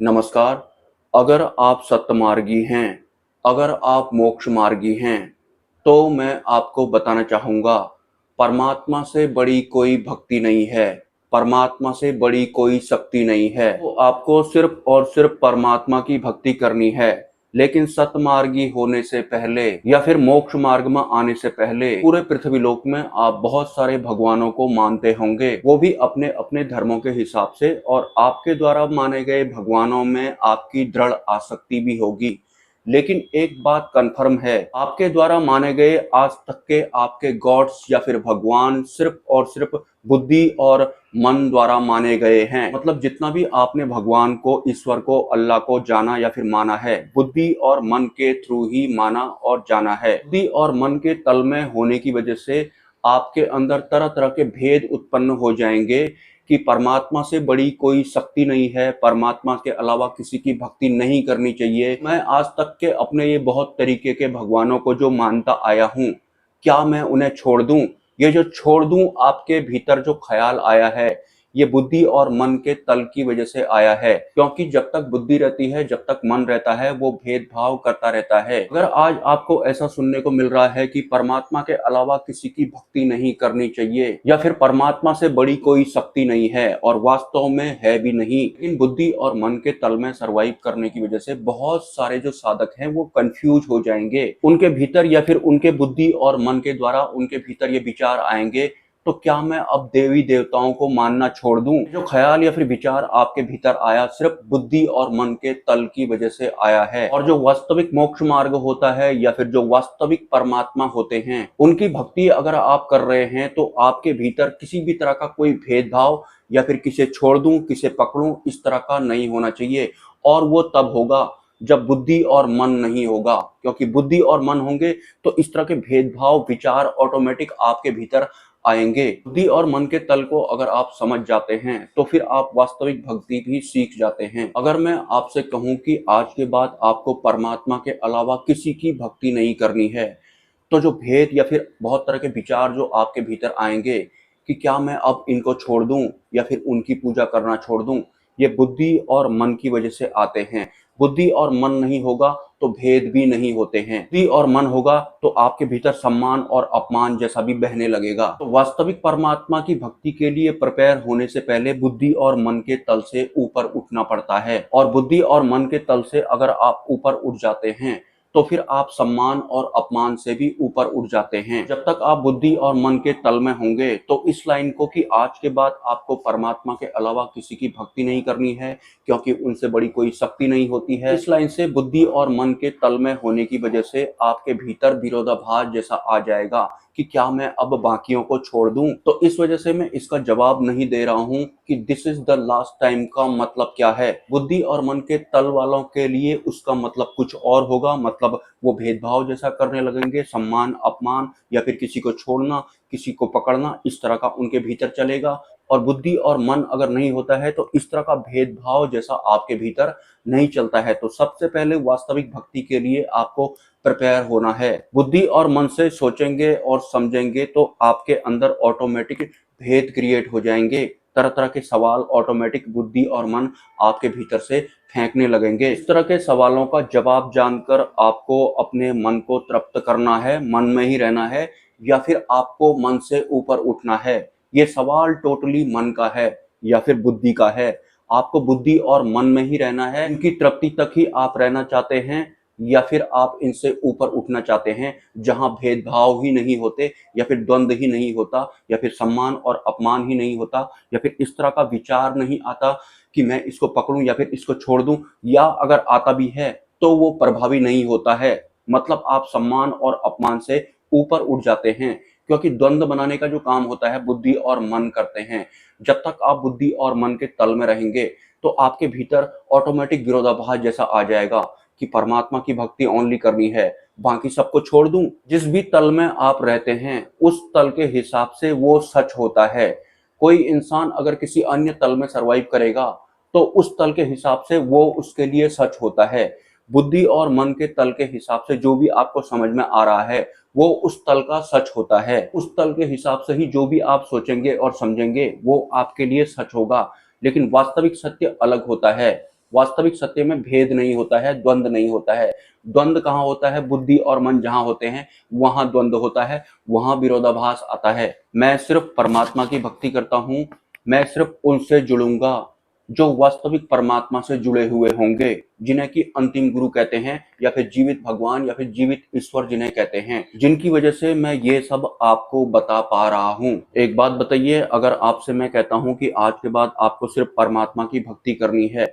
नमस्कार। अगर आप सत्यमार्गी हैं, अगर आप मोक्ष मार्गी हैं, तो मैं आपको बताना चाहूँगा, परमात्मा से बड़ी कोई भक्ति नहीं है, परमात्मा से बड़ी कोई शक्ति नहीं है। तो आपको सिर्फ़ और सिर्फ़ परमात्मा की भक्ति करनी है। लेकिन सतमार्गी होने से पहले या फिर मोक्ष मार्ग में आने से पहले पूरे पृथ्वी लोक में आप बहुत सारे भगवानों को मानते होंगे, वो भी अपने अपने धर्मों के हिसाब से, और आपके द्वारा माने गए भगवानों में आपकी दृढ़ आसक्ति भी होगी। लेकिन एक बात कन्फर्म है, आपके द्वारा माने गए आज तक के आपके गॉड्स या फिर भगवान सिर्फ और सिर्फ बुद्धि और मन द्वारा माने गए हैं। मतलब जितना भी आपने भगवान को, ईश्वर को, अल्लाह को जाना या फिर माना है, बुद्धि और मन के थ्रू ही माना और जाना है। बुद्धि और मन के तल में होने की वजह से आपके अंदर तरह तरह के भेद उत्पन्न हो जाएंगे कि परमात्मा से बड़ी कोई शक्ति नहीं है, परमात्मा के अलावा किसी की भक्ति नहीं करनी चाहिए। मैं आज तक के अपने ये बहुत तरीके के भगवानों को जो मानता आया हूँ, क्या मैं उन्हें छोड़ दूं? ये जो छोड़ दूं, आपके भीतर जो ख्याल आया है, ये बुद्धि और मन के तल की वजह से आया है। क्योंकि जब तक बुद्धि रहती है, जब तक मन रहता है, वो भेदभाव करता रहता है। अगर आज आपको ऐसा सुनने को मिल रहा है कि परमात्मा के अलावा किसी की भक्ति नहीं करनी चाहिए या फिर परमात्मा से बड़ी कोई शक्ति नहीं है, और वास्तव में है भी नहीं, इन बुद्धि और मन के तल में सर्वाइव करने की वजह से बहुत सारे जो साधक हैं वो कंफ्यूज हो जाएंगे। उनके भीतर या फिर उनके बुद्धि और मन के द्वारा उनके भीतर ये विचार आएंगे, तो क्या मैं अब देवी देवताओं को मानना छोड़ दूं? जो ख्याल या फिर विचार आपके भीतर आया, सिर्फ बुद्धि और मन के तल की वजह से आया है। और जो वास्तविक मोक्ष मार्ग होता है या फिर जो वास्तविक परमात्मा होते हैं, उनकी भक्ति अगर आप कर रहे हैं, तो आपके भीतर किसी भी तरह का कोई भेदभाव या फिर किसे छोड़ दूं, किसे पकड़ूं, इस तरह का नहीं होना चाहिए। और वो तब होगा जब बुद्धि और मन नहीं होगा। क्योंकि बुद्धि और मन होंगे तो इस तरह के भेदभाव विचार ऑटोमेटिक आपके भीतर आएंगे। बुद्धि और मन के तल को अगर आप समझ जाते हैं, तो फिर आप वास्तविक भक्ति भी सीख जाते हैं। अगर मैं आपसे कहूं कि आज के बाद आपको परमात्मा के अलावा किसी की भक्ति नहीं करनी है, तो जो भेद या फिर बहुत तरह के विचार जो आपके भीतर आएंगे कि क्या मैं अब इनको छोड़ दूं या फिर उनकी पूजा करना छोड़ दूं, ये बुद्धि और मन की वजह से आते हैं। बुद्धि और मन नहीं होगा तो भेद भी नहीं होते हैं। बुद्धि और मन होगा तो आपके भीतर सम्मान और अपमान जैसा भी बहने लगेगा। तो वास्तविक परमात्मा की भक्ति के लिए प्रिपेयर होने से पहले बुद्धि और मन के तल से ऊपर उठना पड़ता है। और बुद्धि और मन के तल से अगर आप ऊपर उठ जाते हैं, तो फिर आप सम्मान और अपमान से भी ऊपर उठ जाते हैं। जब तक आप बुद्धि और मन के तल में होंगे, तो इस लाइन को कि आज के बाद आपको परमात्मा के अलावा किसी की भक्ति नहीं करनी है, क्योंकि उनसे बड़ी कोई शक्ति नहीं होती है, इस लाइन से बुद्धि और मन के तल में होने की वजह से आपके भीतर विरोधाभास जैसा आ जाएगा कि क्या मैं अब बाकियों को छोड़ दूं। तो इस वजह से मैं इसका जवाब नहीं दे रहा हूं कि this is the last time का मतलब क्या है। बुद्धि और मन के तल वालों के लिए उसका मतलब कुछ और होगा। मतलब वो भेदभाव जैसा करने लगेंगे, सम्मान अपमान या फिर किसी को छोड़ना, किसी को पकड़ना, इस तरह का उनके भीतर चलेगा। और बुद्धि और मन अगर नहीं होता है, तो इस तरह का भेदभाव जैसा आपके भीतर नहीं चलता है। तो सबसे पहले वास्तविक भक्ति के लिए आपको प्रिपेयर होना है। बुद्धि और मन से सोचेंगे और समझेंगे तो आपके अंदर ऑटोमेटिक भेद क्रिएट हो जाएंगे। तरह तरह के सवाल ऑटोमेटिक बुद्धि और मन आपके भीतर से फेंकने लगेंगे। इस तरह के सवालों का जवाब जानकर आपको अपने मन को तृप्त करना है, मन में ही रहना है, या फिर आपको मन से ऊपर उठना है। ये सवाल टोटली मन का है या फिर बुद्धि का है। आपको बुद्धि और मन में ही रहना है। इनकी तृप्ति तक ही आप रहना चाहते हैं, या फिर आप इनसे ऊपर उठना चाहते हैं, जहां भेदभाव ही नहीं होते, या फिर द्वंद्व ही नहीं होता, या फिर सम्मान और अपमान ही नहीं होता, या फिर इस तरह का विचार नहीं आता कि मैं इसको पकड़ूं या फिर इसको छोड़ दूं, या अगर आता भी है तो वो प्रभावी नहीं होता है। मतलब आप सम्मान और अपमान से ऊपर उठ जाते हैं। क्योंकि द्वंद्व बनाने का जो काम होता है बुद्धि और मन करते हैं। जब तक आप बुद्धि और मन के तल में रहेंगे, तो आपके भीतर ऑटोमेटिक विरोधाभास जैसा आ जाएगा कि परमात्मा की भक्ति ओनली करनी है, बाकी सबको छोड़ दूं। जिस भी तल में आप रहते हैं, उस तल के हिसाब से वो सच होता है। कोई इंसान अगर किसी अन्य तल में सर्वाइव करेगा, तो उस तल के हिसाब से वो उसके लिए सच होता है। बुद्धि और मन के तल के हिसाब से जो भी आपको समझ में आ रहा है, वो उस तल का सच होता है। उस तल के हिसाब से ही जो भी आप सोचेंगे और समझेंगे, वो आपके लिए सच होगा। लेकिन वास्तविक सत्य अलग होता है। वास्तविक सत्य में भेद नहीं होता है, द्वंद नहीं होता है। द्वंद कहाँ होता है? बुद्धि और मन जहाँ होते हैं वहां द्वंद होता है, वहां विरोधाभास आता है। मैं सिर्फ परमात्मा की भक्ति करता हूं, मैं सिर्फ उनसे जुड़ूंगा जो वास्तविक परमात्मा से जुड़े हुए होंगे, जिन्हें कि अंतिम गुरु कहते हैं, या फिर जीवित भगवान या फिर जीवित ईश्वर जिन्हें कहते हैं, जिनकी वजह से मैं ये सब आपको बता पा रहा हूँ। एक बात बताइए, अगर आपसे मैं कहता हूँ कि आज के बाद आपको सिर्फ परमात्मा की भक्ति करनी है,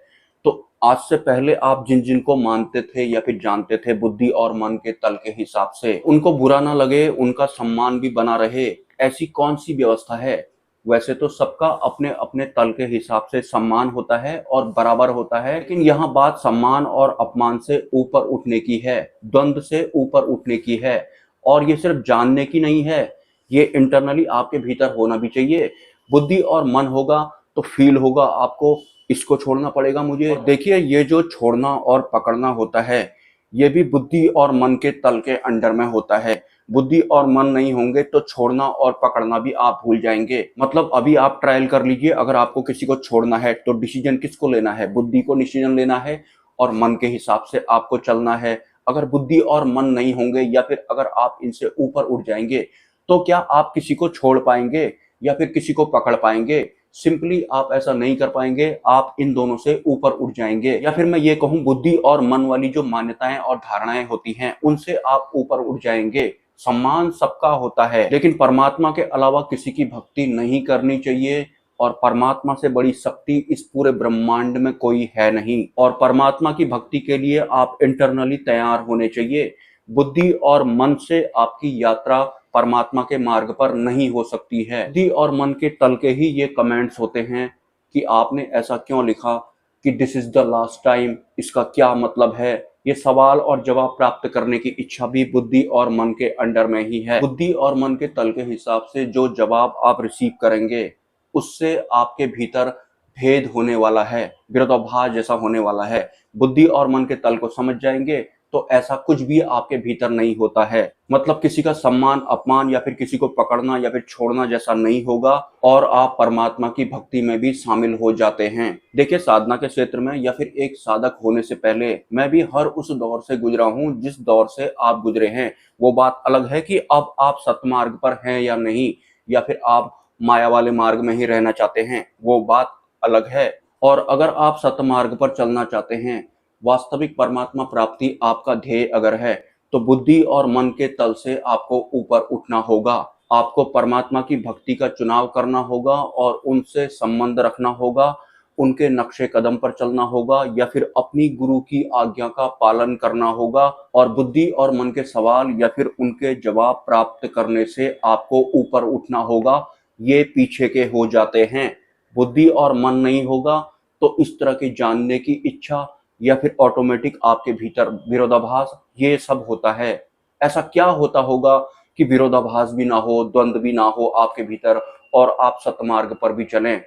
तो आज से पहले आप जिन जिन को मानते थे या फिर जानते थे बुद्धि और मन के तल के हिसाब से, उनको बुरा ना लगे, उनका सम्मान भी बना रहे, ऐसी कौन सी व्यवस्था है? वैसे तो सबका अपने अपने तल के हिसाब से सम्मान होता है और बराबर होता है, लेकिन यहाँ बात सम्मान और अपमान से ऊपर उठने की है, द्वंद से ऊपर उठने की है। और ये सिर्फ जानने की नहीं है, ये इंटरनली आपके भीतर होना भी चाहिए। बुद्धि और मन होगा तो फील होगा आपको, इसको छोड़ना पड़ेगा मुझे। देखिए, ये जो छोड़ना और पकड़ना होता है, ये भी बुद्धि और मन के तल के अंडर में होता है। बुद्धि और मन नहीं होंगे तो छोड़ना और पकड़ना भी आप भूल जाएंगे। मतलब अभी आप ट्रायल कर लीजिए, अगर आपको किसी को छोड़ना है तो डिसीजन किसको लेना है? बुद्धि को डिसीजन लेना है और मन के हिसाब से आपको चलना है। अगर बुद्धि और मन नहीं होंगे या फिर अगर आप इनसे ऊपर उठ जाएंगे, तो क्या आप किसी को छोड़ पाएंगे या फिर किसी को पकड़ पाएंगे? सिंपली आप ऐसा नहीं कर पाएंगे, आप इन दोनों से ऊपर उठ जाएंगे। या फिर मैं ये कहूं, बुद्धि और मन वाली जो मान्यताएं और धारणाएं होती हैं, उनसे आप ऊपर उठ जाएंगे। सम्मान सबका होता है, लेकिन परमात्मा के अलावा किसी की भक्ति नहीं करनी चाहिए। और परमात्मा से बड़ी शक्ति इस पूरे ब्रह्मांड में कोई है नहीं। और परमात्मा की भक्ति के लिए आप इंटरनली तैयार होने चाहिए। बुद्धि और मन से आपकी यात्रा परमात्मा के मार्ग पर नहीं हो सकती है। बुद्धि और मन के तल के ही ये कमेंट्स होते हैं कि आपने ऐसा क्यों लिखा, कि this is the last time, इसका क्या मतलब है? ये सवाल और जवाब प्राप्त करने की इच्छा भी बुद्धि और मन के अंडर में ही है। बुद्धि और मन के तल के हिसाब से जो जवाब आप रिसीव करेंगे, उससे आपके भीतर भेद होने वाला है, विरोधाभास जैसा होने वाला है। बुद्धि और मन के तल को समझ जाएंगे तो ऐसा कुछ भी आपके भीतर नहीं होता है। मतलब किसी का सम्मान अपमान या फिर किसी को पकड़ना या फिर छोड़ना जैसा नहीं होगा, और आप परमात्मा की भक्ति में भी शामिल हो जाते हैं। देखिए, साधना के क्षेत्र में या फिर एक साधक होने से पहले मैं भी हर उस दौर से गुजरा हूँ जिस दौर से आप गुजरे हैं। वो बात अलग है कि अब आप सतमार्ग पर हैं या नहीं, या फिर आप माया वाले मार्ग में ही रहना चाहते हैं, वो बात अलग है। और अगर आप सतमार्ग पर चलना चाहते हैं, वास्तविक परमात्मा प्राप्ति आपका ध्येय अगर है, तो बुद्धि और मन के तल से आपको ऊपर उठना होगा। आपको परमात्मा की भक्ति का चुनाव करना होगा और उनसे संबंध रखना होगा, उनके नक्शे कदम पर चलना होगा, या फिर अपनी गुरु की आज्ञा का पालन करना होगा। और बुद्धि और मन के सवाल या फिर उनके जवाब प्राप्त करने से आपको ऊपर उठना होगा। ये पीछे के हो जाते हैं। बुद्धि और मन नहीं होगा तो इस तरह की जानने की इच्छा या फिर ऑटोमेटिक आपके भीतर विरोधाभास, ये सब होता है। ऐसा क्या होता होगा कि विरोधाभास भी ना हो, द्वंद भी ना हो आपके भीतर, और आप सतमार्ग पर भी चलें?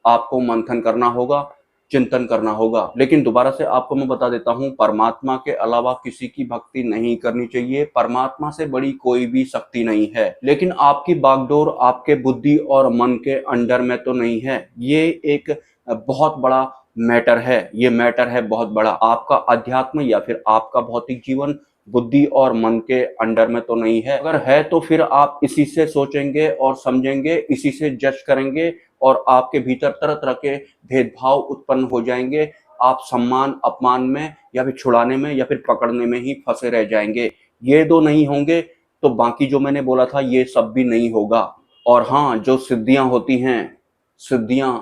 आपको मंथन करना होगा, चिंतन करना होगा। लेकिन दोबारा से आपको मैं बता देता हूँ, परमात्मा के अलावा किसी की भक्ति नहीं करनी चाहिए। परमात्मा से बड़ी कोई भी शक्ति नहीं है। लेकिन आपकी बागडोर आपके बुद्धि और मन के अंडर में तो नहीं है। ये एक बहुत बड़ा मैटर है, ये मैटर है बहुत बड़ा। आपका अध्यात्म या फिर आपका भौतिक जीवन बुद्धि और मन के अंडर में तो नहीं है। अगर है तो फिर आप इसी से सोचेंगे और समझेंगे, इसी से जज करेंगे, और आपके भीतर तरह तरह के भेदभाव उत्पन्न हो जाएंगे। आप सम्मान अपमान में या फिर छुड़ाने में या फिर पकड़ने में ही फंसे रह जाएंगे। ये दो नहीं होंगे तो बाकी जो मैंने बोला था ये सब भी नहीं होगा। और हाँ, जो सिद्धियां होती हैं, सिद्धियां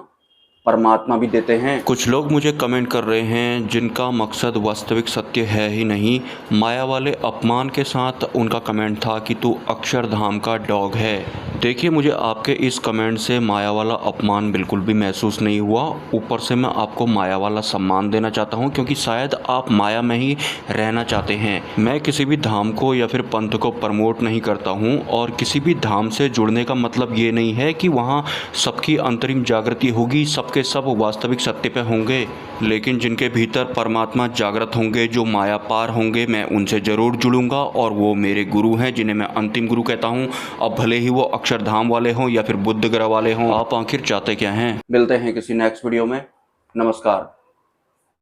परमात्मा भी देते हैं। कुछ लोग मुझे कमेंट कर रहे हैं जिनका मकसद वास्तविक सत्य है ही नहीं। माया वाले अपमान के साथ उनका कमेंट था कि तू अक्षरधाम का डॉग है। देखिए, मुझे आपके इस कमेंट से माया वाला अपमान बिल्कुल भी महसूस नहीं हुआ। ऊपर से मैं आपको माया वाला सम्मान देना चाहता हूँ, क्योंकि शायद आप माया में ही रहना चाहते हैं। मैं किसी भी धाम को या फिर पंथ को प्रमोट नहीं करता हूँ, और किसी भी धाम से जुड़ने का मतलब ये नहीं है कि वहाँ सबकी अंतरिम जागृति होगी, सबके सब वास्तविक सत्य पे होंगे। लेकिन जिनके भीतर परमात्मा जागृत होंगे, जो माया पार होंगे, मैं उनसे जरूर जुड़ूंगा, और वो मेरे गुरु हैं जिन्हें मैं अंतिम गुरु कहता हूँ। अब भले ही वो अक्षरधाम वाले हों या फिर बुद्ध ग्रह वाले हों, आप आखिर चाहते क्या हैं? मिलते हैं किसी नेक्स्ट वीडियो में। नमस्कार।